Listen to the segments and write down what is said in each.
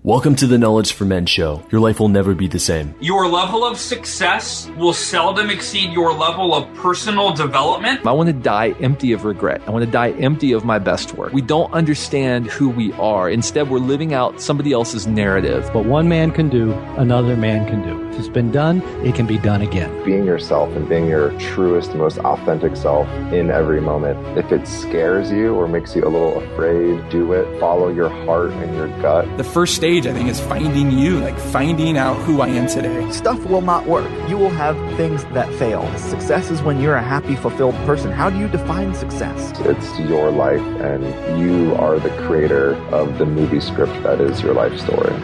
Welcome to the Knowledge for Men show. Your life will never be the same. Your level of success will seldom exceed your level of personal development. I want to die empty of regret. I want to die empty of my best work. We don't understand who we are. Instead, we're living out somebody else's narrative. What one man can do, another man can do. If it's been done, it can be done again. Being yourself and being your truest, most authentic self in every moment. If it scares you or makes you a little afraid, do it. Follow your heart and your gut. The first stage, I think, is finding you, like finding out who I am today. Stuff will not work. You will have things that fail. Success is when you're a happy, fulfilled person. How do you define success? It's your life, and you are the creator of the movie script that is your life story.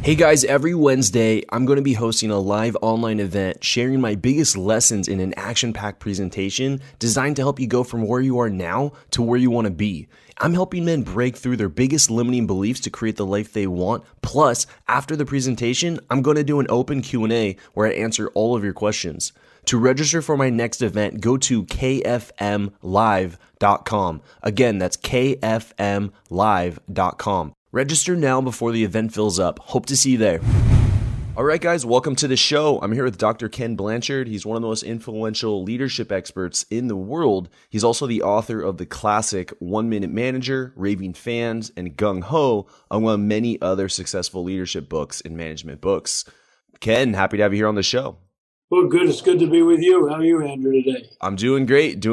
Hey guys, every Wednesday, I'm going to be hosting a live online event sharing my biggest lessons in an action-packed presentation designed to help you go from where you are now to where you want to be. I'm helping men break through their biggest limiting beliefs to create the life they want. Plus, after the presentation, I'm going to do an open Q&A where I answer all of your questions. To register for my next event, go to kfmlive.com. Again, that's kfmlive.com. Register now before the event fills up. Hope to see you there. All right, guys, welcome to the show. I'm here with Dr. Ken Blanchard. He's one of the most influential leadership experts in the world. He's also the author of the classic 1 Minute Manager, Raving Fans, and Gung Ho, among many other successful leadership books and management books. Ken, happy to have you here on the show. Well, good. It's good to be with you. How are you, Andrew, today? I'm doing great.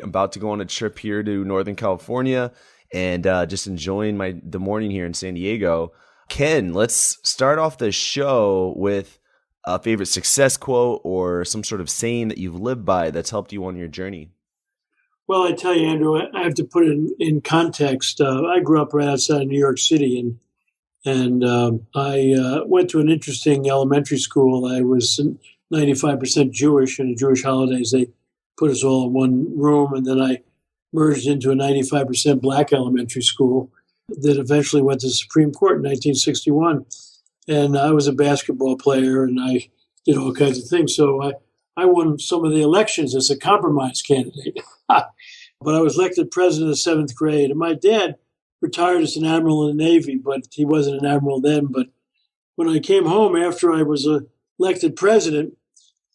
I'm about to go on a trip here to Northern California and just enjoying the morning here in San Diego. Ken, let's start off the show with a favorite success quote or some sort of saying that you've lived by that's helped you on your journey. Well, I tell you, Andrew, I have to put it in context. I grew up right outside of New York City, and I went to an interesting elementary school. I was 95% Jewish, and the Jewish holidays, they put us all in one room, and then I merged into a 95% black elementary school that eventually went to the Supreme Court in 1961. And I was a basketball player, and I did all kinds of things. So I won some of the elections as a compromise candidate. But I was elected president of seventh grade. And my dad retired as an admiral in the Navy, but he wasn't an admiral then. But when I came home after I was elected president,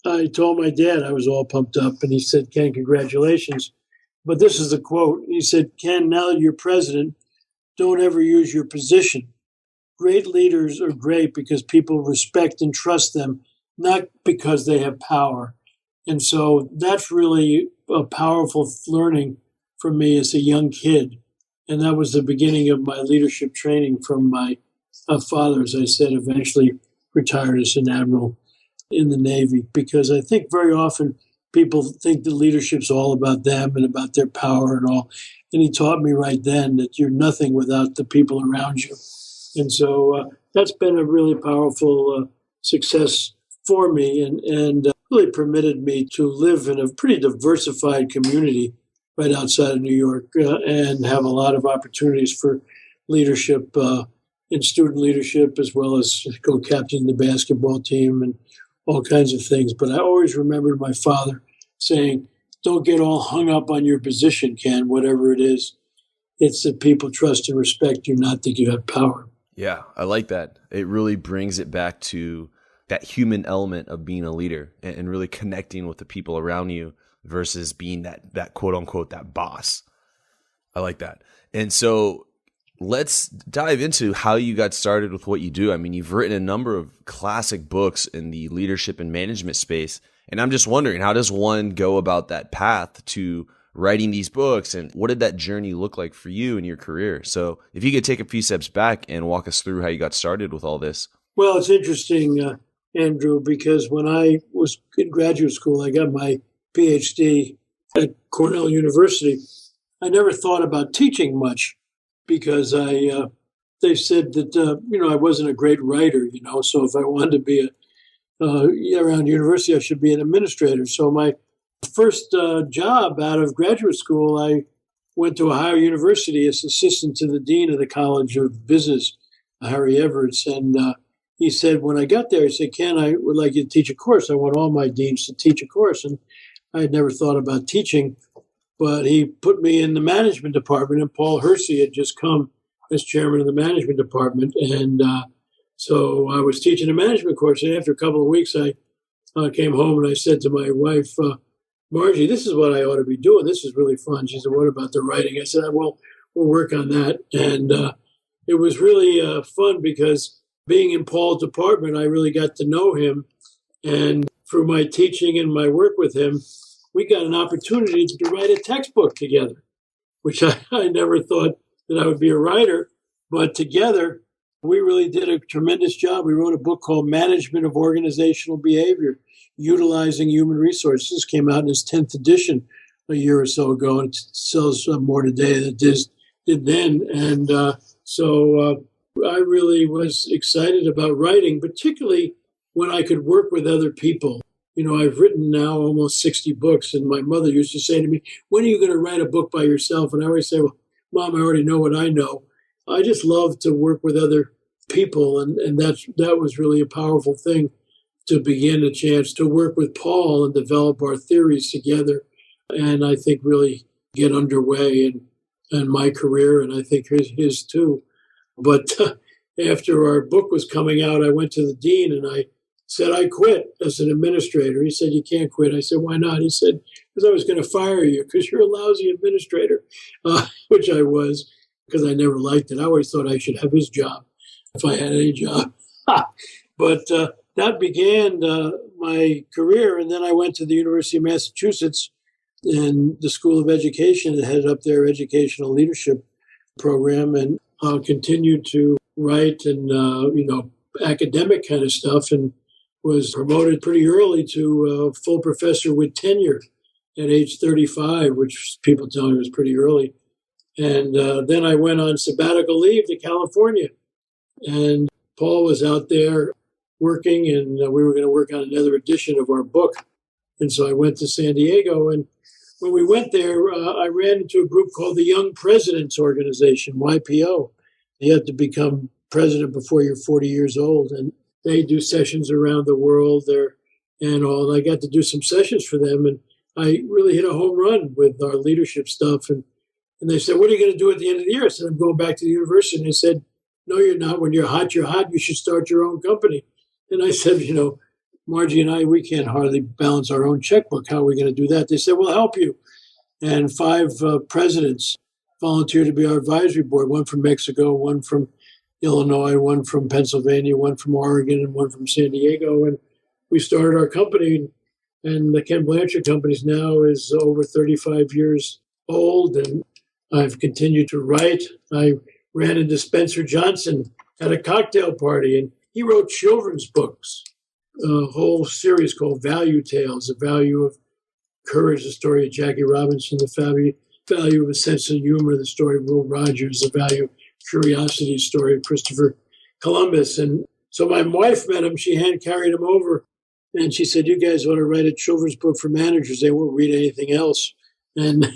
I told my dad, I was all pumped up, and he said, "Ken, congratulations." But this is the quote. He said, "Ken, now that you're president, don't ever use your position. Great leaders are great because people respect and trust them, not because they have power." And so that's really a powerful learning for me as a young kid. And that was the beginning of my leadership training from my father, as I said, eventually retired as an admiral in the Navy. Because I think very often people think that leadership's all about them and about their power and all. And he taught me right then that you're nothing without the people around you. And so that's been a really powerful success for me and really permitted me to live in a pretty diversified community right outside of New York and have a lot of opportunities for leadership in student leadership, as well as co-captain the basketball team and all kinds of things. But I always remembered my father saying, "Don't get all hung up on your position, Ken, whatever it is. It's that people trust and respect you, not that you have power." Yeah, I like that. It really brings it back to that human element of being a leader and really connecting with the people around you versus being that quote unquote, that boss. I like that. And so let's dive into how you got started with what you do. I mean, you've written a number of classic books in the leadership and management space. And I'm just wondering, how does one go about that path to writing these books? And what did that journey look like for you in your career? So if you could take a few steps back and walk us through how you got started with all this. Well, it's interesting, Andrew, because when I was in graduate school, I got my PhD at Cornell University. I never thought about teaching much because they said that, I wasn't a great writer, so if I wanted to be around university, I should be an administrator. So my first job out of graduate school, I went to Ohio University as assistant to the dean of the College of Business, Harry Everett. And he said, when I got there, he said, "Ken, I would like you to teach a course. I want all my deans to teach a course." And I had never thought about teaching. but he put me in the management department, and Paul Hersey had just come as chairman of the management department. And so I was teaching a management course, and after a couple of weeks, I came home and I said to my wife, Margie, this is what I ought to be doing. This is really fun. She said, what about the writing? I said, well, we'll work on that. And it was really fun because being in Paul's department, I really got to know him. And through my teaching and my work with him, we got an opportunity to write a textbook together, which I never thought that I would be a writer. But together, we really did a tremendous job. We wrote a book called Management of Organizational Behavior, Utilizing Human Resources. This came out in its 10th edition a year or so ago, and it sells more today than it did then. And so I really was excited about writing, particularly when I could work with other people. You know, I've written now almost 60 books, and my mother used to say to me, when are you going to write a book by yourself? And I always say, well, Mom, I already know what I know. I just love to work with other people, and that was really a powerful thing, to begin a chance to work with Paul and develop our theories together, and I think really get underway in my career, and I think his too. But after our book was coming out, I went to the dean and I said I quit as an administrator. He said, you can't quit. I said, why not? He said, because I was going to fire you because you're a lousy administrator, which I was, because I never liked it. I always thought I should have his job if I had any job. But that began my career. And then I went to the University of Massachusetts and the School of Education and headed up their educational leadership program, and continued to write and, academic kind of stuff, and was promoted pretty early to full professor with tenure at age 35, which people tell me was pretty early. And then I went on sabbatical leave to California. And Paul was out there working, and we were going to work on another edition of our book. And so I went to San Diego. And when we went there, I ran into a group called the Young Presidents Organization, YPO. You have to become president before you're 40 years old. And they do sessions around the world there and all. And I got to do some sessions for them. And I really hit a home run with our leadership stuff. And they said, what are you going to do at the end of the year? I said, I'm going back to the university. And they said, no, you're not. When you're hot, you're hot. You should start your own company. And I said, Margie and I, we can't hardly balance our own checkbook. How are we going to do that? They said, we'll help you. And 5 presidents volunteered to be our advisory board, one from Mexico, one from Illinois, one from Pennsylvania, one from Oregon, and one from San Diego. And we started our company. And the Ken Blanchard Companies now is over 35 years old. And I've continued to write. I ran into Spencer Johnson at a cocktail party, and he wrote children's books, a whole series called Value Tales, The Value of Courage, the story of Jackie Robinson, the value of a sense of humor, the story of Will Rogers, the value of curiosity, story of Christopher Columbus. And so my wife met him, she hand carried him over, and she said, you guys ought to write a children's book for managers. They won't read anything else. And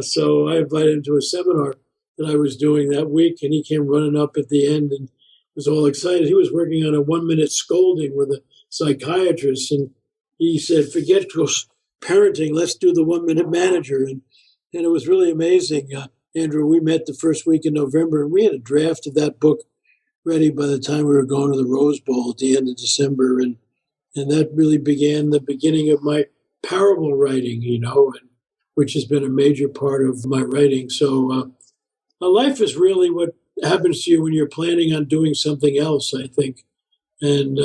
so I invited him to a seminar that I was doing that week, and he came running up at the end and was all excited. He was working on a 1-minute scolding with a psychiatrist, and he said, forget parenting, let's do the 1-minute manager. And it was really amazing. Andrew, we met the first week in November, and we had a draft of that book ready by the time we were going to the Rose Bowl at the end of December. And that really began the beginning of my parable writing, which has been a major part of my writing. So life is really what happens to you when you're planning on doing something else, I think. And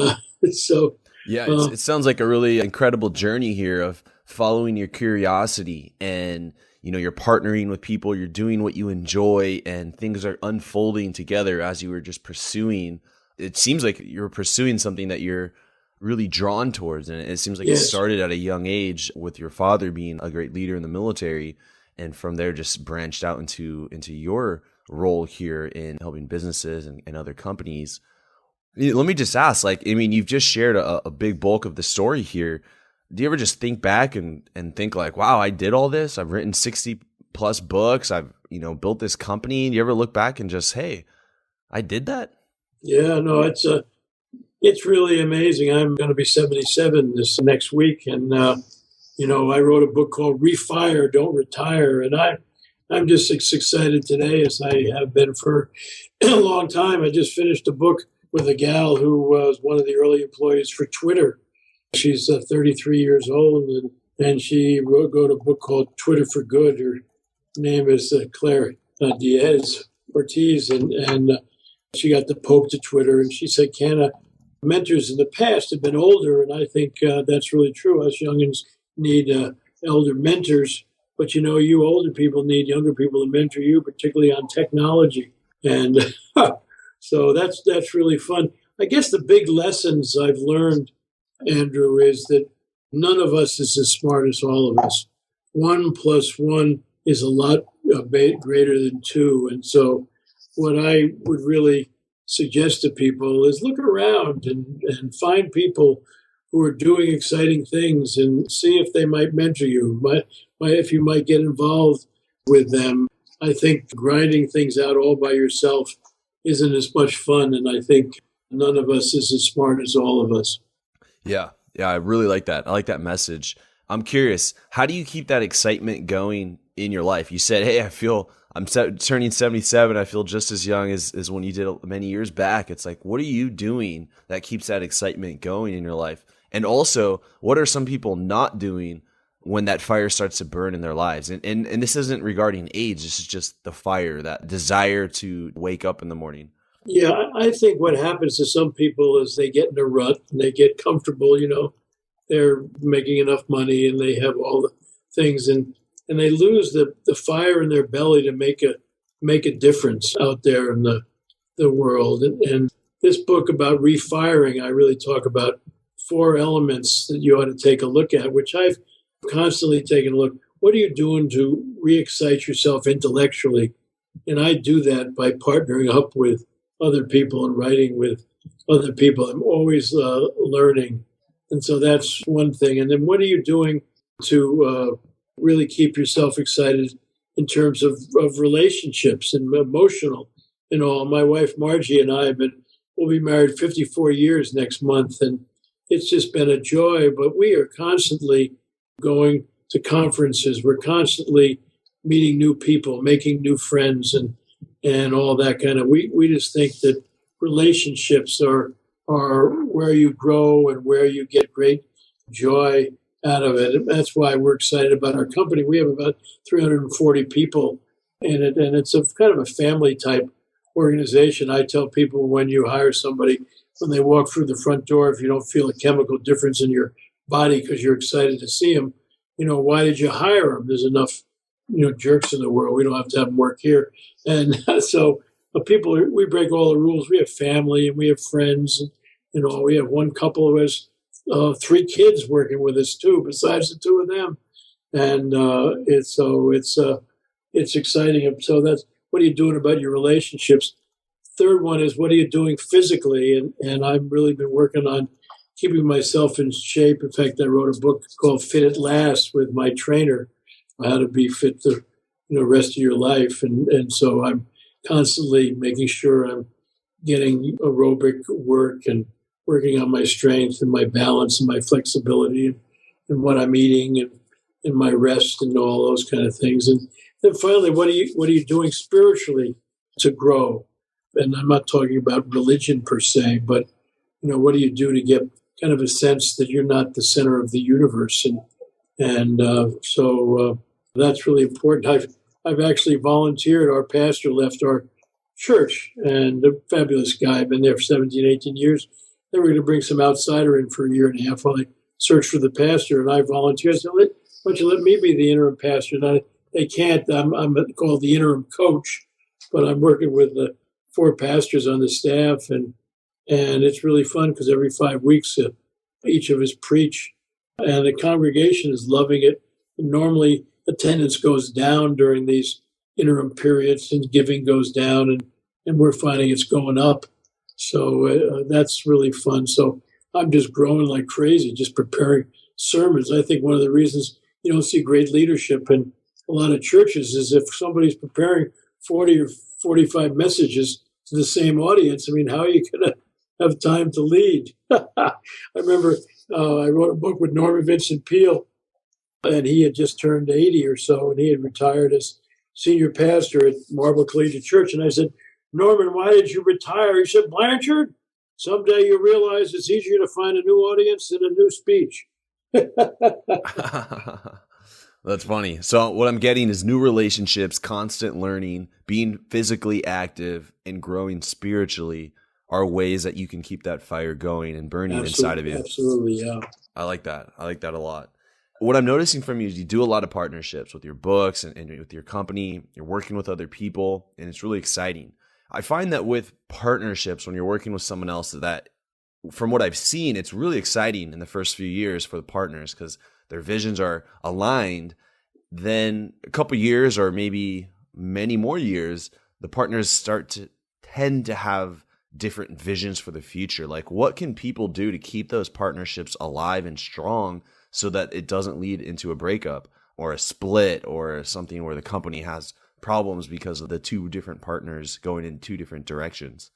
so... Yeah, it sounds like a really incredible journey here of following your curiosity, and you're partnering with people, you're doing what you enjoy, and things are unfolding together as you were just pursuing. It seems like you're pursuing something that you're really drawn towards, and it seems like It started at a young age with your father being a great leader in the military, and from there just branched out into your role here in helping businesses and other companies. Let me just ask, you've just shared a big bulk of the story here. Do you ever just think back and think like, wow, I did all this? I've written 60 plus books. I've, built this company. Do you ever look back and just, hey, I did that? Yeah, no, it's really amazing. I'm going to be 77 this next week. And I wrote a book called Refire, Don't Retire. And I'm just as excited today as I have been for a long time. I just finished a book with a gal who was one of the early employees for Twitter. She's 33 years old, and she wrote a book called Twitter for Good. Her name is Claire Diaz Ortiz, and she got the Pope to Twitter, and she said, mentors in the past have been older, and I think that's really true. Us youngins need elder mentors, but you older people need younger people to mentor you, particularly on technology. And so that's really fun. I guess the big lessons I've learned, Andrew, is that none of us is as smart as all of us. 1 + 1 is a lot greater than 2. And so what I would really suggest to people is look around and find people who are doing exciting things and see if they might mentor you, if you might get involved with them. I think grinding things out all by yourself isn't as much fun, and I think none of us is as smart as all of us. Yeah, I really like that. I like that message. I'm curious, how do you keep that excitement going in your life? You said, hey, I'm turning 77. I feel just as young as when you did many years back. It's like, what are you doing that keeps that excitement going in your life? And also, what are some people not doing when that fire starts to burn in their lives? And this isn't regarding age. This is just the fire, that desire to wake up in the morning. Yeah, I think what happens to some people is they get in a rut and they get comfortable, they're making enough money and they have all the things, and they lose the fire in their belly to make a difference out there in the world. And this book about refiring, I really talk about 4 elements that you ought to take a look at, which I've constantly taken a look. What are you doing to re-excite yourself intellectually? And I do that by partnering up with other people and writing with other people. I'm always learning. And so that's one thing. And then what are you doing to really keep yourself excited in terms of relationships and emotional and all? My wife, Margie, and I we'll be married 54 years next month. And it's just been a joy, but we are constantly going to conferences. We're constantly meeting new people, making new friends, and all that kind of. We just think that relationships are where you grow and where you get great joy out of it. And that's why we're excited about our company. We have about 340 people in it, and it's a kind of a family type organization. I tell people, when you hire somebody, when they walk through the front door, if you don't feel a chemical difference in your body because you're excited to see them, why did you hire them? There's enough, jerks in the world. We don't have to have them work here. And so we break all the rules. We have family and we have friends. And, we have one couple who has 3 kids working with us too, besides the 2 of them. And it's exciting. And so that's, what are you doing about your relationships? Third one is, what are you doing physically? And I've really been working on keeping myself in shape. In fact, I wrote a book called Fit at Last with my trainer, how to be fit the rest of your life. And so I'm constantly making sure I'm getting aerobic work and working on my strength and my balance and my flexibility and what I'm eating and my rest and all those kind of things. And then finally, what are you doing spiritually to grow? And I'm not talking about religion per se, but what do you do to get kind of a sense that you're not the center of the universe? And so that's really important. I've actually volunteered. Our pastor left our church, and a fabulous guy. I've been there for 17, 18 years. They were going to bring some outsider in for a year and a half while they searched for the pastor, and I volunteered. I said, why don't you let me be the interim pastor? And they can't. I'm called the interim coach, but I'm working with the 4 pastors on the staff, and it's really fun because every 5 weeks each of us preach, and the congregation is loving it. Normally, attendance goes down during these interim periods, and giving goes down, and we're finding it's going up. So that's really fun. So I'm just growing like crazy, just preparing sermons. I think one of the reasons you don't see great leadership in a lot of churches is if somebody's preparing 40 or 45 messages to the same audience. I mean, how are you going to have time to lead? I remember I wrote a book with Norman Vincent Peale And he had just turned 80 or so, and he had retired as senior pastor at Marble Collegiate Church. And I said, Norman, why did you retire? He said, Blanchard, someday you'll realize it's easier to find a new audience than a new speech. That's funny. So what I'm getting is new relationships, constant learning, being physically active, and growing spiritually are ways that you can keep that fire going and burning inside of you. Absolutely, yeah. I like that. I like that a lot. What I'm noticing from you is you do a lot of partnerships with your books and with your company. You're working with other people, and it's really exciting. I find that with partnerships, when you're working with someone else, that from what I've seen, it's really exciting in the first few years for the partners because their visions are aligned. Then a couple years or maybe many more years, the partners start to tend to have different visions for the future. Like, what can people do to keep those partnerships alive and strong so that it doesn't lead into a breakup or a split or something where the company has problems because of the two different partners going in two different directions?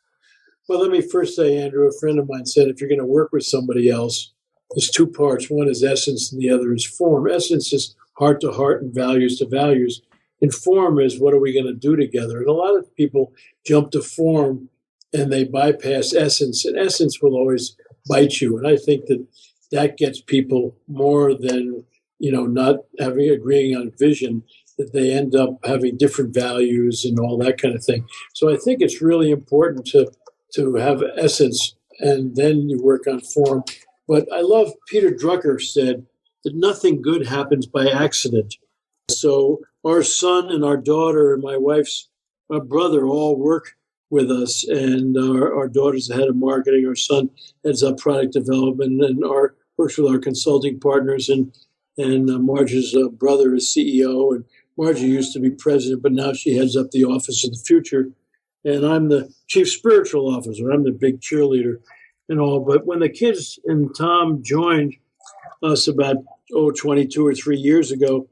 Well, let me first say, Andrew, a friend of mine said, if you're going to work with somebody else, there's two parts. One is essence and the other is form. Essence is heart to heart and values to values. And form is what are we going to do together? And a lot of people jump to form and they bypass essence, and essence will always bite you. And I think that gets people more than, not agreeing on vision, that they end up having different values and all that kind of thing. So I think it's really important to have essence and then you work on form. But I love Peter Drucker said that nothing good happens by accident. So our son and our daughter and my wife's brother all work with us, and our daughter's the head of marketing, our son heads up product development, and works with our consulting partners, and Marge's brother is CEO, and Margie used to be president, but now she heads up the Office of the Future, and I'm the chief spiritual officer. I'm the big cheerleader and all. But when the kids and Tom joined us about 22 or 3 years ago,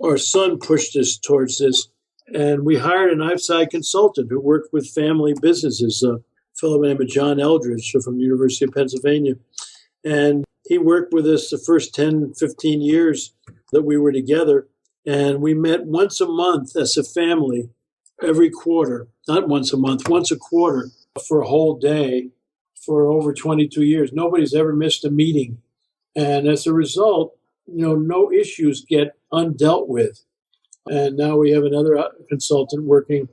our son pushed us towards this, and we hired an outside consultant who worked with family businesses, a fellow named John Eldridge from the University of Pennsylvania. And he worked with us the first 10, 15 years that we were together. And we met once a month as a family every quarter, not once a month, once a quarter for a whole day for over 22 years. Nobody's ever missed a meeting. And as a result, no issues get undealt with. And now we have another consultant working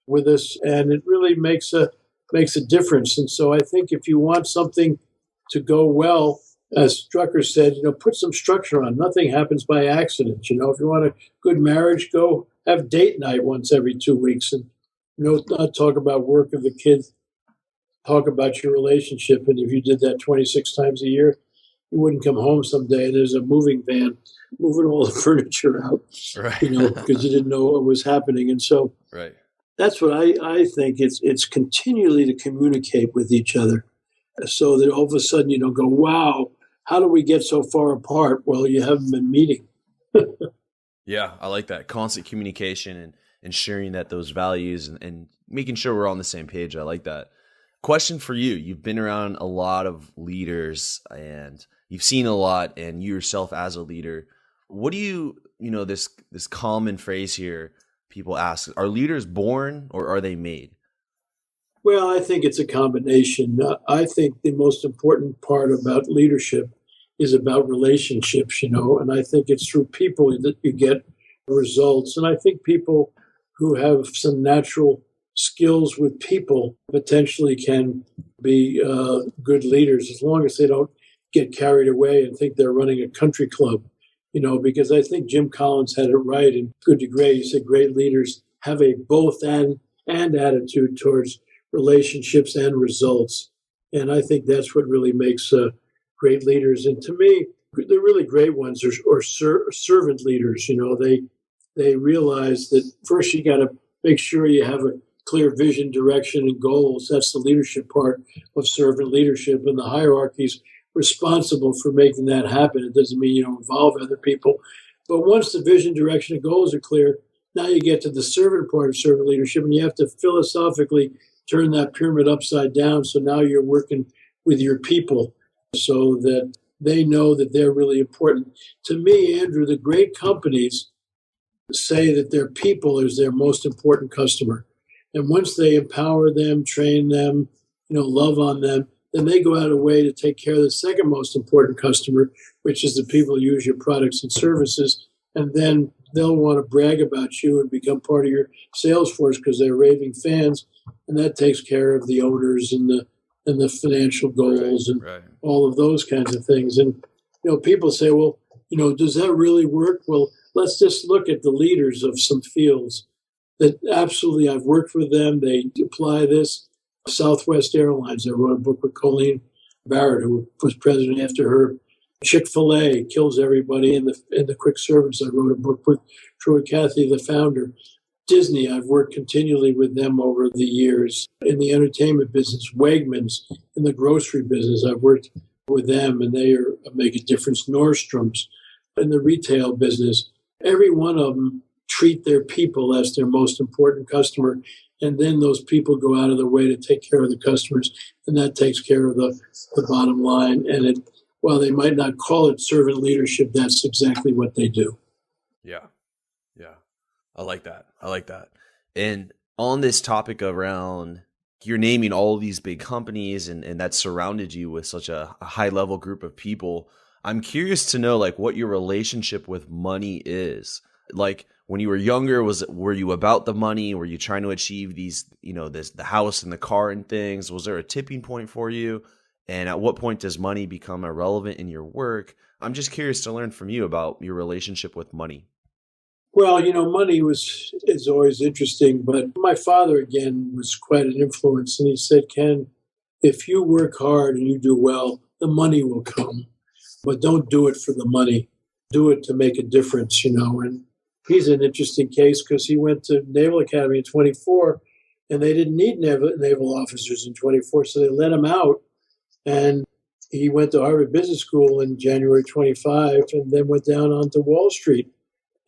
with us, and it really makes a difference. And so I think if you want something to go well, as Drucker said, put some structure on. Nothing happens by accident. If you want a good marriage, go have date night once every 2 weeks, and not talk about work of the kids. Talk about your relationship. And if you did that 26 times a year, you wouldn't come home someday and there's a moving van moving all the furniture out, right? Because you didn't know what was happening. And so right. That's what I think. It's continually to communicate with each other so that all of a sudden you don't go, wow, how do we get so far apart? Well, you haven't been meeting. Yeah, I like that. Constant communication and ensuring that those values and making sure we're on the same page. I like that. Question for you. You've been around a lot of leaders and you've seen a lot, and you yourself as a leader, what do you this common phrase here people ask, are leaders born or are they made? Well, I think it's a combination. I think the most important part about leadership is about relationships, and I think it's through people that you get results. And I think people who have some natural skills with people potentially can be good leaders, as long as they don't get carried away and think they're running a country club, because I think Jim Collins had it right in Good to Great. He said great leaders have a both and attitude towards relationships and results. And I think that's what really makes great leaders. And to me, the really great ones are servant leaders. They realize that first you got to make sure you have a clear vision, direction, and goals. That's the leadership part of servant leadership. And the hierarchy's responsible for making that happen. It doesn't mean you don't involve other people. But once the vision, direction, and goals are clear, now you get to the servant part of servant leadership, and you have to philosophically turn that pyramid upside down. So now you're working with your people so that they know that they're really important. To me, Andrew, the great companies say that their people is their most important customer. And once they empower them, train them, love on them, then they go out of the way to take care of the second most important customer, which is the people who use your products and services. And then they'll want to brag about you and become part of your sales force because they're raving fans. And that takes care of the owners and the financial goals and all of those kinds of things. And, people say, well, does that really work? Well, let's just look at the leaders of some fields that absolutely I've worked with them. They apply this. Southwest Airlines, I wrote a book with Colleen Barrett, who was president after her. Chick-fil-A kills everybody in the quick service. I wrote a book with Troy Cathy, the founder. Disney, I've worked continually with them over the years. In the entertainment business, Wegmans, in the grocery business, I've worked with them, and they make a difference. Nordstrom's, in the retail business, every one of them treat their people as their most important customer, and then those people go out of their way to take care of the customers, and that takes care of the bottom line. And while they might not call it servant leadership, that's exactly what they do. Yeah. I like that. And on this topic around, you're naming all these big companies and that surrounded you with such a high level group of people. I'm curious to know what your relationship with money is. When you were younger, were you about the money? Were you trying to achieve these, the house and the car and things? Was there a tipping point for you? And at what point does money become irrelevant in your work? I'm just curious to learn from you about your relationship with money. Well, money is always interesting, but my father, again, was quite an influence. And he said, Ken, if you work hard and you do well, the money will come. But don't do it for the money. Do it to make a difference, And he's an interesting case because he went to Naval Academy in 24, and they didn't need naval officers in 24, so they let him out. And he went to Harvard Business School in January 25 and then went down onto Wall Street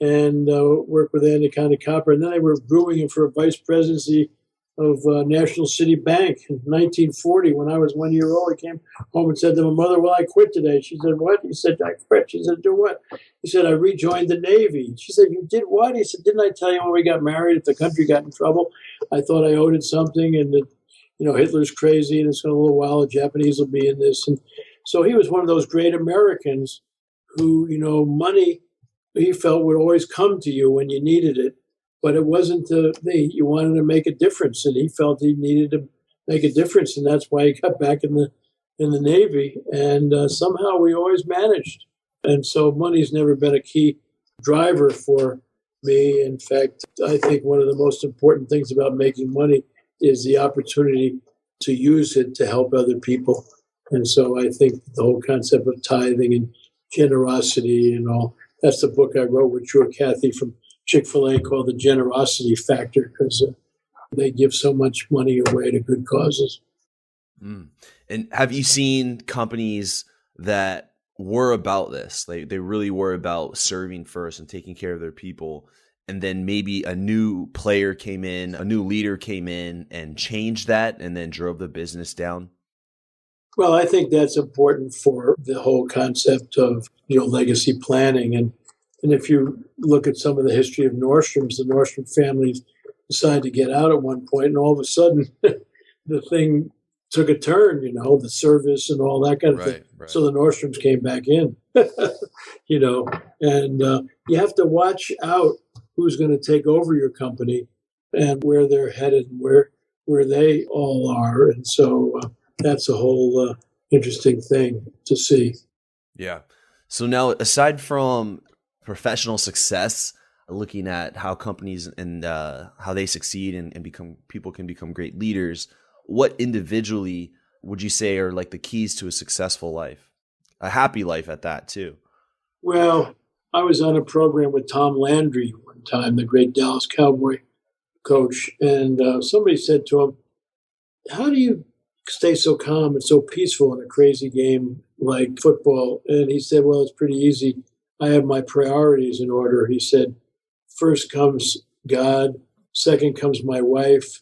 and worked with Andy Copper. And then they were grooming him for a vice presidency of National City Bank in 1940. When I was 1 year old, he came home and said to my mother, well, I quit today. She said, what? He said, I quit. She said, do what? He said, I rejoined the Navy. She said, you did what? He said, didn't I tell you when we got married, if the country got in trouble, I thought I owed it something, and that, Hitler's crazy and it's going to a little while, the Japanese will be in this. And so he was one of those great Americans who, money, he felt would always come to you when you needed it. But it wasn't you wanted to make a difference, and he felt he needed to make a difference, and that's why he got back in the Navy. And somehow we always managed. And so money's never been a key driver for me. In fact, I think one of the most important things about making money is the opportunity to use it to help other people. And so I think the whole concept of tithing and generosity and all, that's the book I wrote with Troy Cathy from Chick-fil-A called The Generosity Factor, because they give so much money away to good causes. Mm. And have you seen companies that were about this? They really were about serving first and taking care of their people. And then maybe a new player came in, a new leader came in and changed that and then drove the business down? Well, I think that's important for the whole concept of, legacy planning. And if you look at some of the history of Nordstrom's, the Nordstrom family decided to get out at one point, and all of a sudden the thing took a turn, the service and all that kind of thing. Right. So the Nordstroms came back in, and you have to watch out who's going to take over your company and where they're headed and where they all are. And so that's a whole interesting thing to see. Yeah. So now, aside from professional success, looking at how companies and how they succeed and people can become great leaders, what individually would you say are like the keys to a successful life, a happy life at that too? Well, I was on a program with Tom Landry one time, the great Dallas Cowboy coach, and somebody said to him, how do you stay so calm and so peaceful in a crazy game like football? And he said, well, it's pretty easy. I have my priorities in order. He said, first comes God, second comes my wife,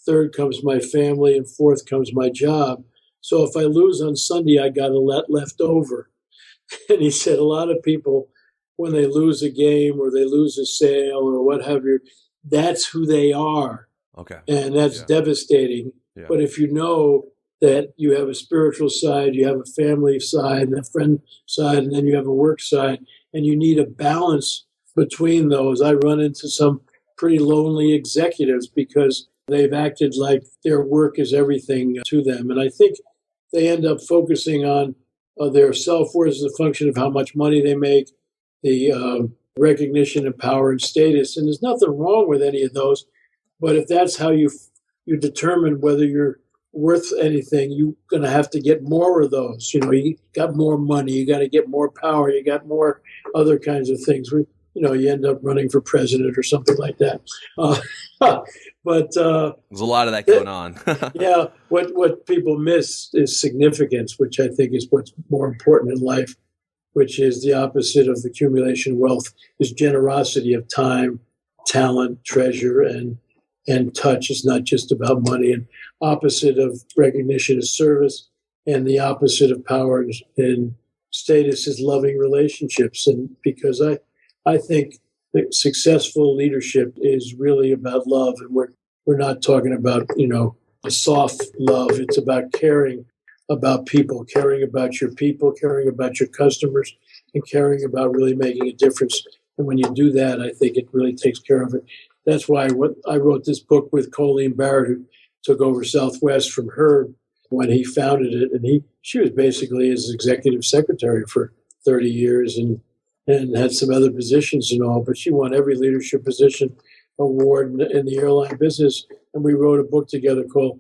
third comes my family, and fourth comes my job. So if I lose on Sunday, I got a lot left over. And he said a lot of people, when they lose a game or they lose a sale or what have you, that's who they are. Okay. And that's devastating. Yeah. But if you know that you have a spiritual side, you have a family side, and a friend side, and then you have a work side, and you need a balance between those. I run into some pretty lonely executives because they've acted like their work is everything to them. And I think they end up focusing on their self-worth as a function of how much money they make, the recognition and power and status. And there's nothing wrong with any of those. But if that's how you determine whether you're worth anything, you're going to have to get more of those. You know, you got more money, you got to get more power, you got more other kinds of things. You end up running for president or something like that. But there's a lot of that going on. Yeah, what people miss is significance, which I think is what's more important in life, which is the opposite of accumulation of wealth, is generosity of time, talent, treasure, and touch. Is not just about money. And opposite of recognition is service, and the opposite of power and status is loving relationships. And because I think that successful leadership is really about love, and we're not talking about a soft love. It's about caring about people, caring about your people, caring about your customers, and caring about really making a difference. And when you do that, I think it really takes care of it. That's why I wrote this book with Colleen Barrett, who took over Southwest from Herb when he founded it, and she was basically his executive secretary for 30 years and had some other positions and all, but she won every leadership position award in the airline business. And we wrote a book together called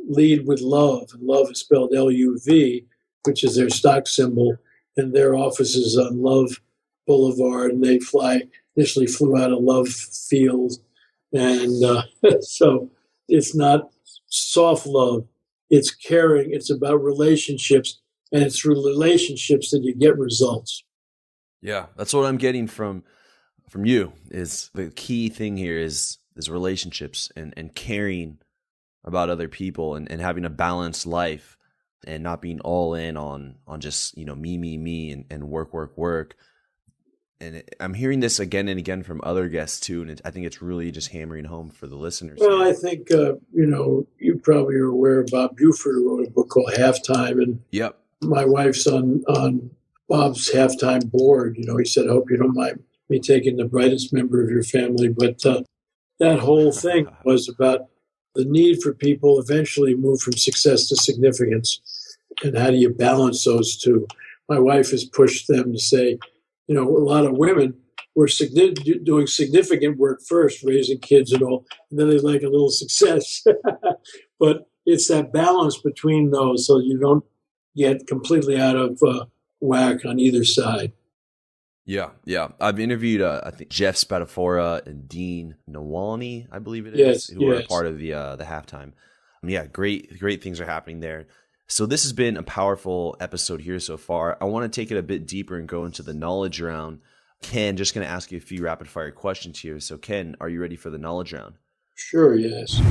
Lead with Love. And love is spelled L-U-V, which is their stock symbol. And their office is on Love Boulevard. And they initially flew out of Love Field. And so it's not soft love. It's caring. It's about relationships. And it's through relationships that you get results. Yeah, that's what I'm getting from you. Is the key thing here is relationships and caring about other people and having a balanced life and not being all in on just me and work. And I'm hearing this again and again from other guests too, and I think it's really just hammering home for the listeners. Well, I think you probably are aware Bob Buford wrote a book called Halftime, and yep, my wife's on Bob's halftime board. He said, I hope you don't mind me taking the brightest member of your family. But that whole thing was about the need for people eventually move from success to significance. And how do you balance those two? My wife has pushed them to say, a lot of women were doing significant work first, raising kids and all, and then they like a little success. But it's that balance between those so you don't get completely out of whack on either side. Yeah. I've interviewed, I think, Jeff Spadafora and Dean Nawalny, I believe it is, who are a part of the halftime. Great things are happening there. So this has been a powerful episode here so far. I want to take it a bit deeper and go into the knowledge round. Ken, just going to ask you a few rapid fire questions here. So Ken, are you ready for the knowledge round? Sure, yes.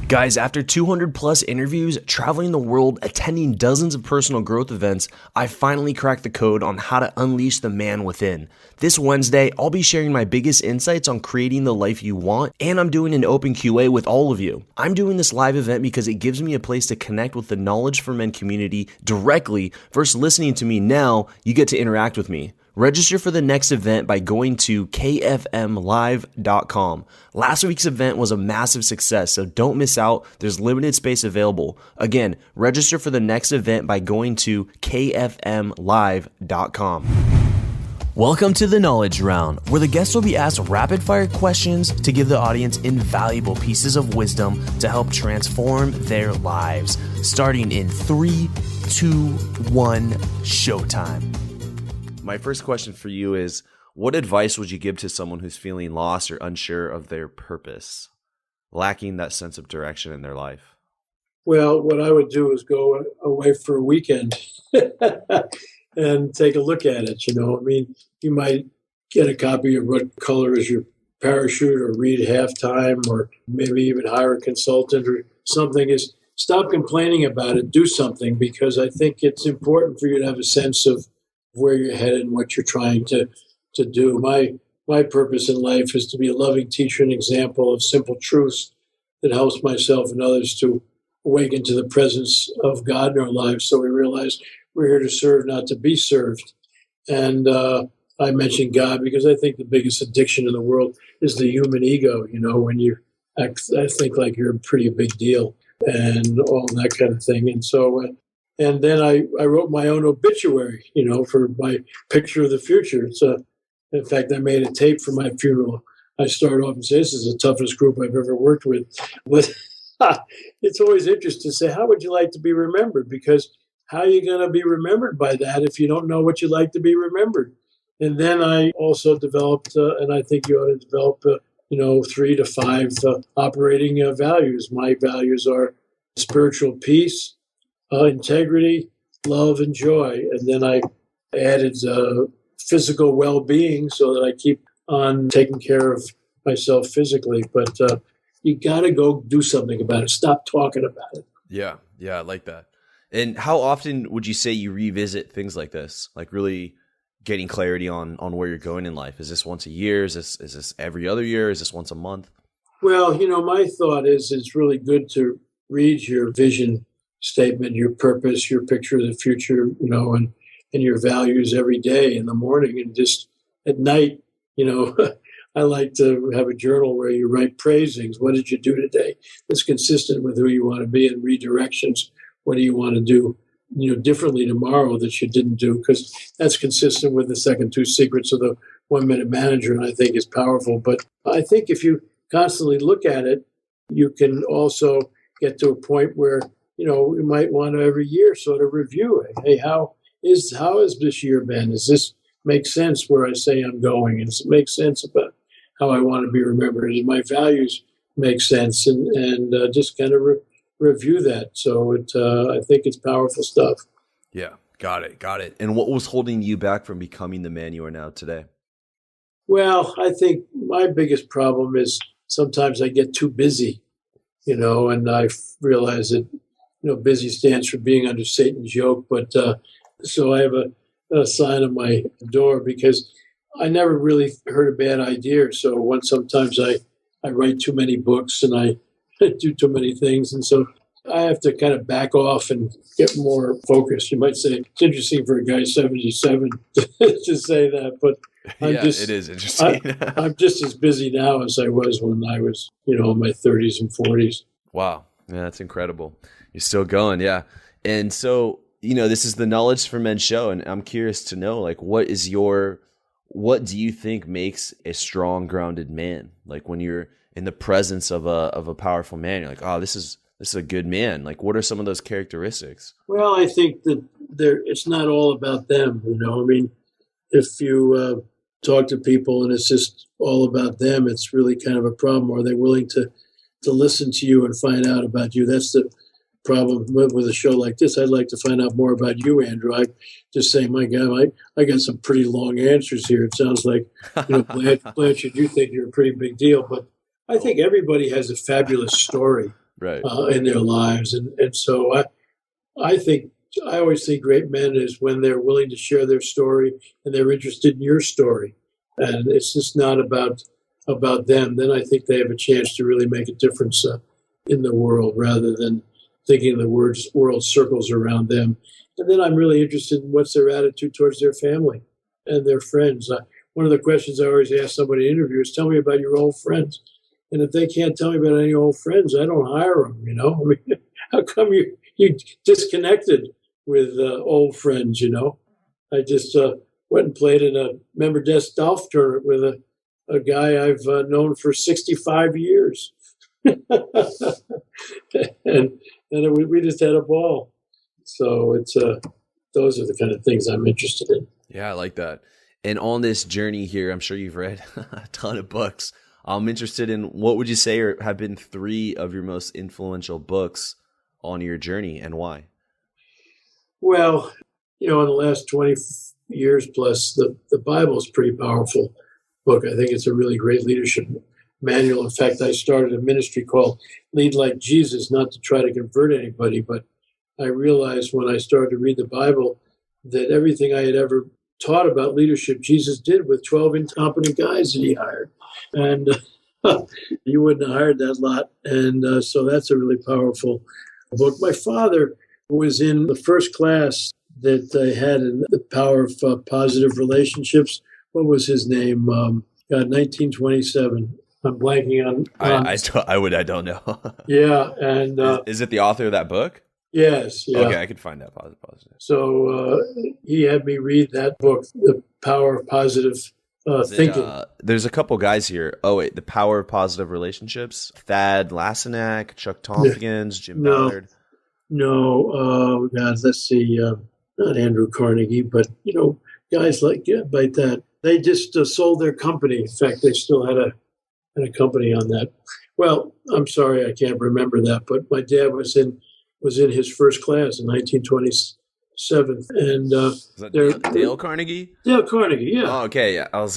Guys, after 200 plus interviews, traveling the world, attending dozens of personal growth events, I finally cracked the code on how to unleash the man within. This Wednesday, I'll be sharing my biggest insights on creating the life you want, and I'm doing an open QA with all of you. I'm doing this live event because it gives me a place to connect with the Knowledge for Men community directly versus listening to me. Now you get to interact with me. Register for the next event by going to kfmlive.com. Last week's event was a massive success, so don't miss out. There's limited space available. Again, register for the next event by going to kfmlive.com. Welcome to the Knowledge Round, where the guests will be asked rapid-fire questions to give the audience invaluable pieces of wisdom to help transform their lives. Starting in 3, 2, 1, showtime. My first question for you is, what advice would you give to someone who's feeling lost or unsure of their purpose, lacking that sense of direction in their life? Well, what I would do is go away for a weekend and take a look at it. You might get a copy of What Color Is Your Parachute, or read Halftime, or maybe even hire a consultant or something. Is stop complaining about it, do something, because I think it's important for you to have a sense of where you're headed and what you're trying to do. My purpose in life is to be a loving teacher and example of simple truths that helps myself and others to awaken to the presence of God in our lives, so we realize we're here to serve, not to be served. And I mentioned God because I think the biggest addiction in the world is the human ego. When you act, I think like you're a pretty big deal and all that kind of thing. And so, and then I wrote my own obituary, for my picture of the future. In fact, I made a tape for my funeral. I start off and say, this is the toughest group I've ever worked with. But it's always interesting to say, how would you like to be remembered? Because how are you going to be remembered by that if you don't know what you'd like to be remembered? And then I also developed, and I think you ought to develop, 3 to 5 operating values. My values are spiritual peace, integrity, love, and joy. And then I added physical well-being so that I keep on taking care of myself physically. But you got to go do something about it. Stop talking about it. Yeah, I like that. And how often would you say you revisit things like this? Like really getting clarity on where you're going in life? Is this once a year? Is this every other year? Is this once a month? Well, my thought is it's really good to read your vision statement, your purpose, your picture of the future, and your values every day in the morning, and just at night, I like to have a journal where you write praisings. What did you do today? That's consistent with who you want to be, and redirections. What do you want to do, differently tomorrow that you didn't do? Because that's consistent with the second 2 secrets of the 1-minute manager, and I think is powerful. But I think if you constantly look at it, you can also get to a point where, you might want to every year sort of review it. Hey, how has this year been? Does this make sense where I say I'm going? And does it make sense about how I want to be remembered? And my values make sense? And just kind of review that. So I think it's powerful stuff. Yeah, got it. And what was holding you back from becoming the man you are now today? Well, I think my biggest problem is sometimes I get too busy, and I realize that, busy stands for being under Satan's yoke. But so I have a sign on my door because I never really heard a bad idea. So sometimes I write too many books and I do too many things. And so I have to kind of back off and get more focused. You might say it's interesting for a guy 77 to say that, but it is interesting. I'm just as busy now as I was when I was, in my 30s and 40s. Wow. Yeah, that's incredible. You're still going. Yeah. And so, this is the Knowledge for Men show. And I'm curious to know, like, what do you think makes a strong, grounded man? Like when you're in the presence of a powerful man, you're like, oh, this is a good man. Like, what are some of those characteristics? Well, I think that it's not all about them. If you talk to people and it's just all about them, it's really kind of a problem. Are they willing to listen to you and find out about you? That's the problem with a show like this. I'd like to find out more about you, Andrew. I just say, my God, I got some pretty long answers here. It sounds like, Blanchard, you think you're a pretty big deal, but I think everybody has a fabulous story, right, in their lives. And so I always think great men is when they're willing to share their story and they're interested in your story. And it's just not about them. Then I think they have a chance to really make a difference in the world rather than thinking the world circles around them. And then I'm really interested in what's their attitude towards their family and their friends. One of the questions I always ask somebody in interviews is, tell me about your old friends. And if they can't tell me about any old friends, I don't hire them, how come you disconnected with old friends, I just went and played in a member desk golf tournament with a guy I've known for 65 years. and we just had a ball. So it's those are the kind of things I'm interested in. Yeah, I like that. And on this journey here, I'm sure you've read a ton of books. I'm interested in what would you say have been 3 of your most influential books on your journey and why? Well, in the last 20 years plus, the Bible is a pretty powerful book. I think it's a really great leadership manual. In fact, I started a ministry called Lead Like Jesus, not to try to convert anybody, but I realized when I started to read the Bible that everything I had ever taught about leadership Jesus did with 12 incompetent guys that he hired. And you wouldn't have hired that lot. And so that's a really powerful book. My father was in the first class that they had in the power of positive relationships. What was his name? 1927. I'm blanking on. I don't know. Yeah, and is it the author of that book? Yes. Yeah. Okay, I could find that positive. So he had me read that book, The Power of Positive Thinking. There's a couple guys here. Oh wait, The Power of Positive Relationships. Thad Lassenack, Chuck Tompkins, Jim Ballard. No, God, let's see. Not Andrew Carnegie, but guys like that. They just sold their company. In fact, they still had a company on that. Well, I'm sorry, I can't remember that. But my dad was in his first class in 1927, and is that Dale Carnegie? Dale Carnegie, yeah. Oh, okay, yeah. All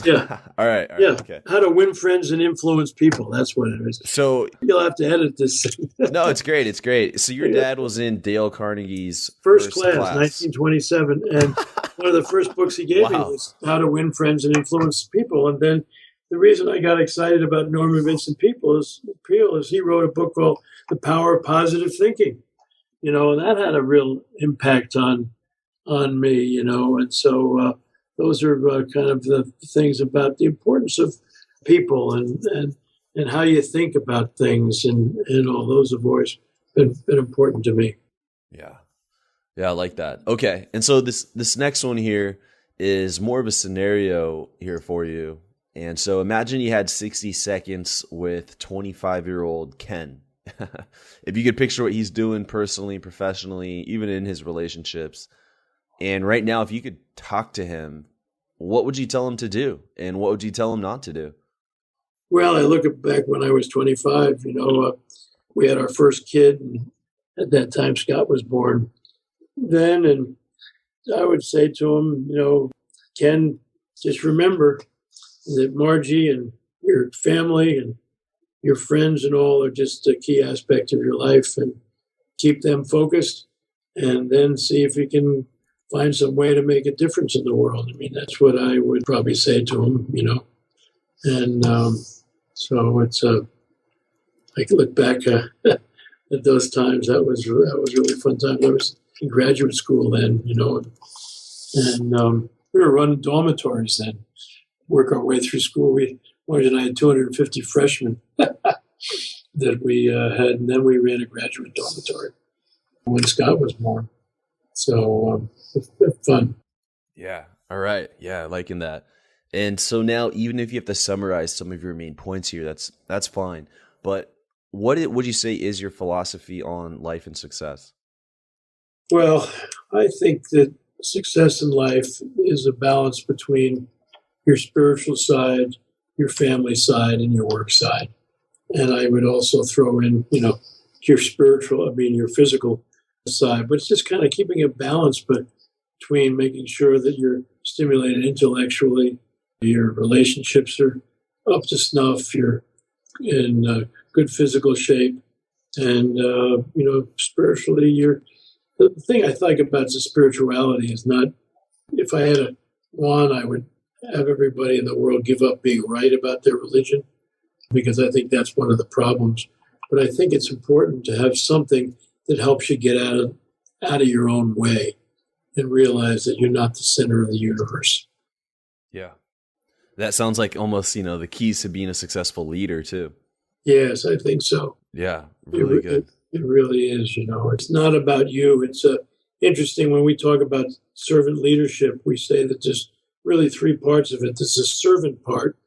right, yeah. Okay. How to win friends and influence people. That's what it is. So you'll have to edit this. No, it's great. It's great. So your dad was in Dale Carnegie's first class, 1927, and one of the first books he gave me was How to Win Friends and Influence People. And then the reason I got excited about Norman Vincent Peale is he wrote a book called The Power of Positive Thinking. And that had a real impact on me, and so those are kind of the things about the importance of people and how you think about things and all those have always been important to me. Yeah, I like that. Okay, and so this next one here is more of a scenario here for you. And so imagine you had 60 seconds with 25-year-old Ken. If you could picture what he's doing personally, professionally, even in his relationships. And right now, if you could talk to him, what would you tell him to do? And what would you tell him not to do? Well, I look back when I was 25, we had our first kid. And at that time, Scott was born then. And I would say to him, Ken, just remember that Margie and your family and your friends and all are just a key aspect of your life, and keep them focused, and then see if you can find some way to make a difference in the world. I mean, that's what I would probably say to him, And so it's I can look back at those times. That was really fun time. I was in graduate school then, and we were running dormitories then, work our way through school. Marge and I had 250 freshmen that we had, and then we ran a graduate dormitory when Scott was born. So it's fun. Yeah. All right. Yeah, liking that. And so now, even if you have to summarize some of your main points here, that's fine. But what would you say is your philosophy on life and success? Well, I think that success in life is a balance between your spiritual side, your family side, and your work side. And I would also throw in, your physical side. But it's just kind of keeping a balance between making sure that you're stimulated intellectually, your relationships are up to snuff, you're in good physical shape, and, spiritually, the thing I think about the spirituality is not, if I had a wand, I would have everybody in the world give up being right about their religion, because I think that's one of the problems. But I think it's important to have something that helps you get out of your own way and realize that you're not the center of the universe. Yeah. That sounds like almost, the keys to being a successful leader too. Yes, I think so. Yeah, really good. It really is, It's not about you. It's interesting when we talk about servant leadership, we say that there's really three parts of it. There's the servant part,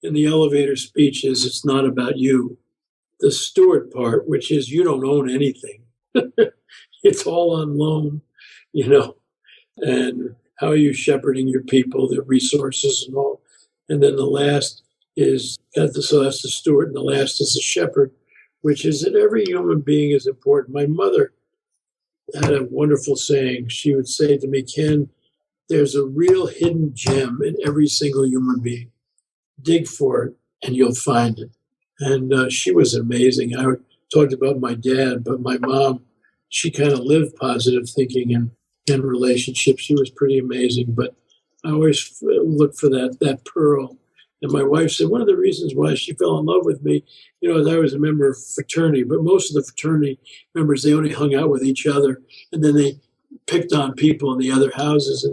and the elevator speech is it's not about you. The steward part, which is you don't own anything. It's all on loan, and how are you shepherding your people, their resources and all. And then the last is, so that's the steward, and the last is the shepherd, which is that every human being is important. My mother had a wonderful saying. She would say to me, Ken, there's a real hidden gem in every single human being. Dig for it and you'll find it. And she was amazing. I talked about my dad, but my mom, she kind of lived positive thinking and relationships. She was pretty amazing. But I always look for that pearl. And my wife said one of the reasons why she fell in love with me, is I was a member of a fraternity, but most of the fraternity members, they only hung out with each other, and then they picked on people in the other houses.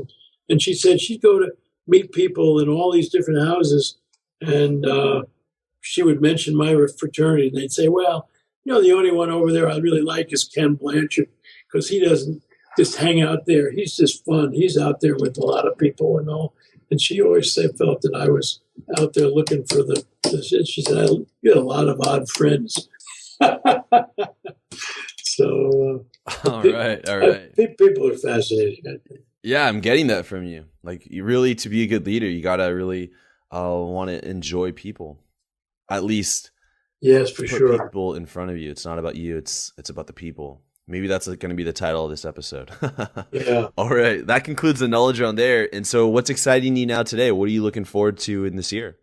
And she said she'd go to meet people in all these different houses, and she would mention my fraternity, and they'd say, well, the only one over there I really like is Ken Blanchard, because he doesn't just hang out there. He's just fun. He's out there with a lot of people and all. And she always felt that I was out there looking for the she said, you had a lot of odd friends. So, all right. People are fascinating, I think. Yeah, I'm getting that from you. Like, you really, to be a good leader, you got to really want to enjoy people. At least, yes, for put sure. People in front of you. It's not about you. It's about the people. Maybe that's going to be the title of this episode. Yeah. All right. That concludes the knowledge round there. And so what's exciting you now today? What are you looking forward to in this year?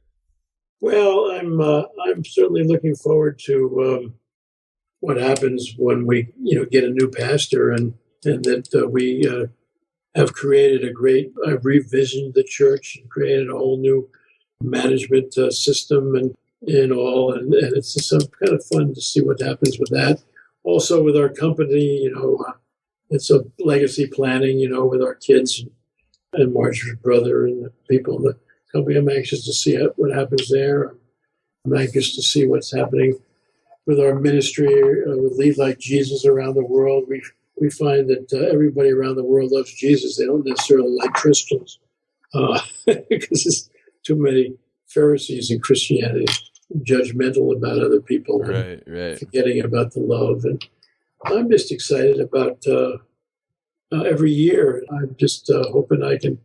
Well, I'm certainly looking forward to what happens when we, get a new pastor and that we have created I've revisioned the church and created a whole new management system and all. And it's just some kind of fun to see what happens with that. Also with our company, it's a legacy planning, with our kids and Marjorie's brother and the people in the company. I'm anxious to see what happens there. I'm anxious to see what's happening with our ministry, with Lead Like Jesus around the world. We find that everybody around the world loves Jesus. They don't necessarily like Christians because there's too many Pharisees in Christianity, judgmental about other people, right. forgetting about the love. And I'm just excited about every year. I'm just hoping I can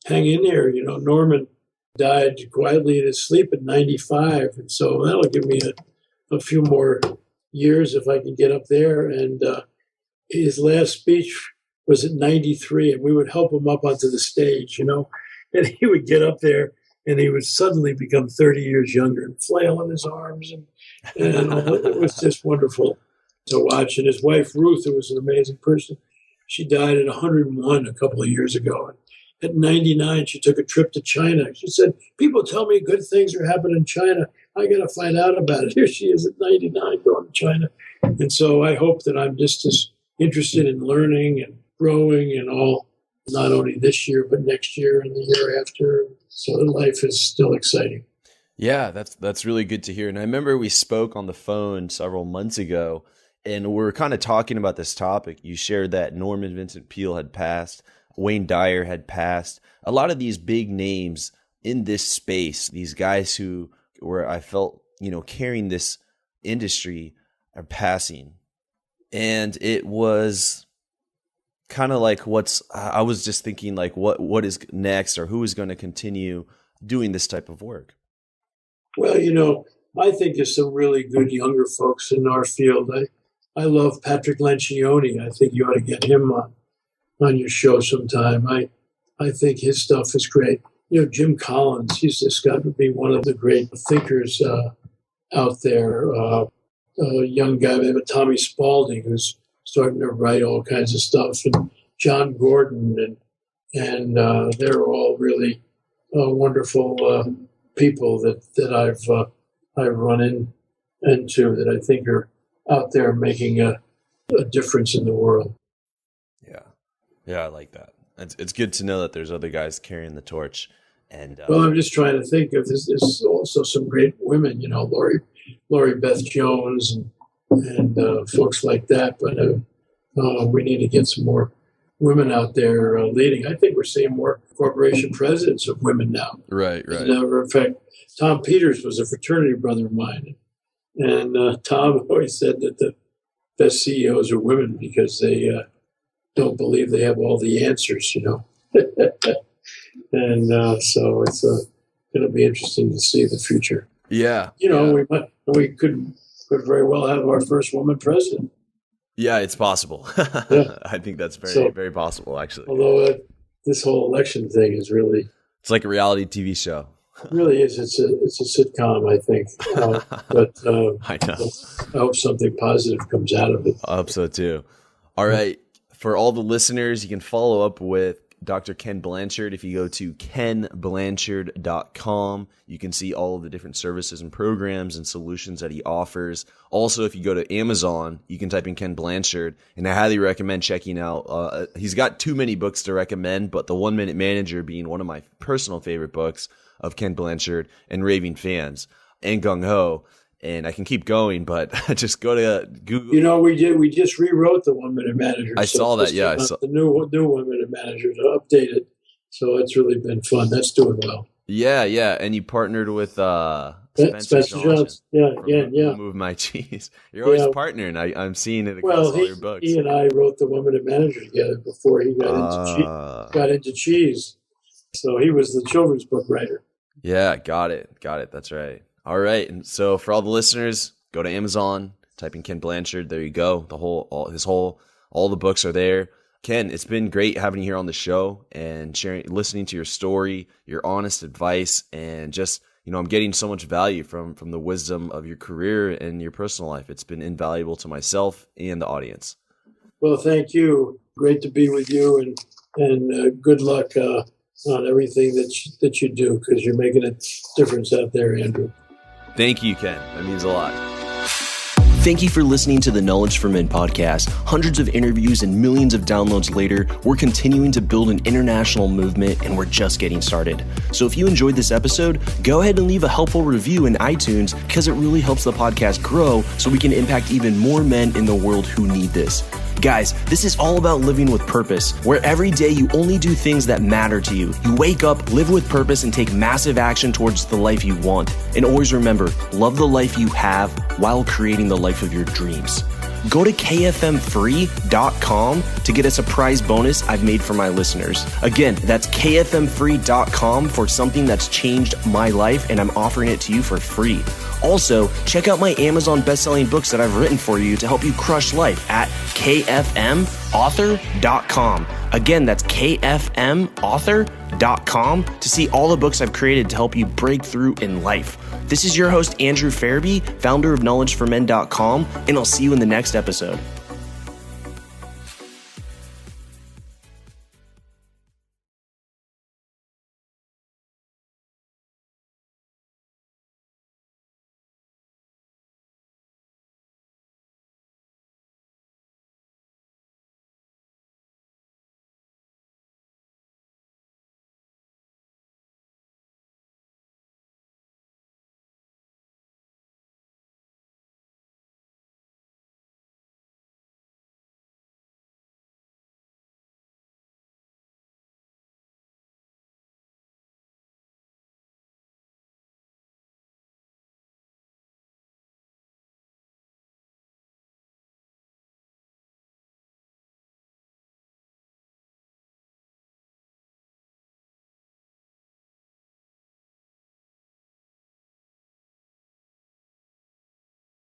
hang in there. Norman died quietly in his sleep at 95, and so that'll give me a few more years if I can get up there. And his last speech was at 93, and we would help him up onto the stage, and he would get up there and he would suddenly become 30 years younger and flail in his arms. And it was just wonderful to watch. And his wife, Ruth, who was an amazing person, she died at 101 a couple of years ago. At 99, she took a trip to China. She said, people tell me good things are happening in China. I got to find out about it. Here she is at 99 going to China. And so I hope that I'm just as interested in learning and growing and all, not only this year, but next year and the year after. So life is still exciting. Yeah, that's really good to hear. And I remember we spoke on the phone several months ago, and we were kind of talking about this topic. You shared that Norman Vincent Peale had passed. Wayne Dyer had passed. A lot of these big names in this space, these guys who were, I felt, carrying this industry, are passing. And it was kind of like I was just thinking like what is next, or who is going to continue doing this type of work? Well, I think there's some really good younger folks in our field. I love Patrick Lencioni. I think you ought to get him on your show sometime. I think his stuff is great. Jim Collins, he's just got to be one of the great thinkers out there. A young guy named Tommy Spalding, who's starting to write all kinds of stuff, and John Gordon, and they're all really wonderful people that I've run into that I think are out there making a difference in the world. Yeah, I like that. It's good to know that there's other guys carrying the torch. And well, I'm just trying to think of there's also some great women, Lori Beth Jones and folks like that. But we need to get some more women out there leading. I think we're seeing more corporation presidents of women now. Right. As a matter of fact, Tom Peters was a fraternity brother of mine. And Tom always said that the best CEOs are women because they don't believe they have all the answers, And so it's going to be interesting to see the future. Yeah. We could very well have our first woman president. Yeah, it's possible. Yeah. I think that's very, very possible, actually. Although this whole election thing is really... It's like a reality TV show. It really is. It's a sitcom, I think. But I know. I hope something positive comes out of it. I hope so, too. All right. For all the listeners, you can follow up with Dr. Ken Blanchard. If you go to kenblanchard.com, you can see all of the different services and programs and solutions that he offers. Also, if you go to Amazon, you can type in Ken Blanchard, and I highly recommend checking out. He's got too many books to recommend, but The 1 Minute Manager being one of my personal favorite books of Ken Blanchard, and Raving Fans, and Gung Ho. And I can keep going, but just go to Google. You know, we just rewrote the 1 Minute Manager. I saw that. Yeah, I saw the new 1 Minute Manager to update it. So it's really been fun. That's doing well. Yeah. And you partnered with Spencer Johnson. Yeah. Move My Cheese. You're always partnering. I'm seeing it across all your books. He and I wrote the 1 Minute Manager together before he got into cheese. So he was the children's book writer. Yeah, got it. That's right. All right. And so for all the listeners, go to Amazon, type in Ken Blanchard. There you go. All the books are there. Ken, it's been great having you here on the show and listening to your story, your honest advice, and just, I'm getting so much value from the wisdom of your career and your personal life. It's been invaluable to myself and the audience. Well, thank you. Great to be with you, and good luck on everything that you do, because you're making a difference out there, Andrew. Thank you, Ken. That means a lot. Thank you for listening to the Knowledge for Men podcast. Hundreds of interviews and millions of downloads later, we're continuing to build an international movement, and we're just getting started. So if you enjoyed this episode, go ahead and leave a helpful review in iTunes, because it really helps the podcast grow so we can impact even more men in the world who need this. Guys, this is all about living with purpose, where every day you only do things that matter to you. You wake up, live with purpose, and take massive action towards the life you want. And always remember, love the life you have while creating the life of your dreams. Go to kfmfree.com to get a surprise bonus I've made for my listeners. Again, that's kfmfree.com for something that's changed my life, and I'm offering it to you for free. Also, check out my Amazon best-selling books that I've written for you to help you crush life at kfmauthor.com. Again, that's kfmauthor.com to see all the books I've created to help you break through in life. This is your host, Andrew Farabee, founder of KnowledgeForMen.com, and I'll see you in the next episode.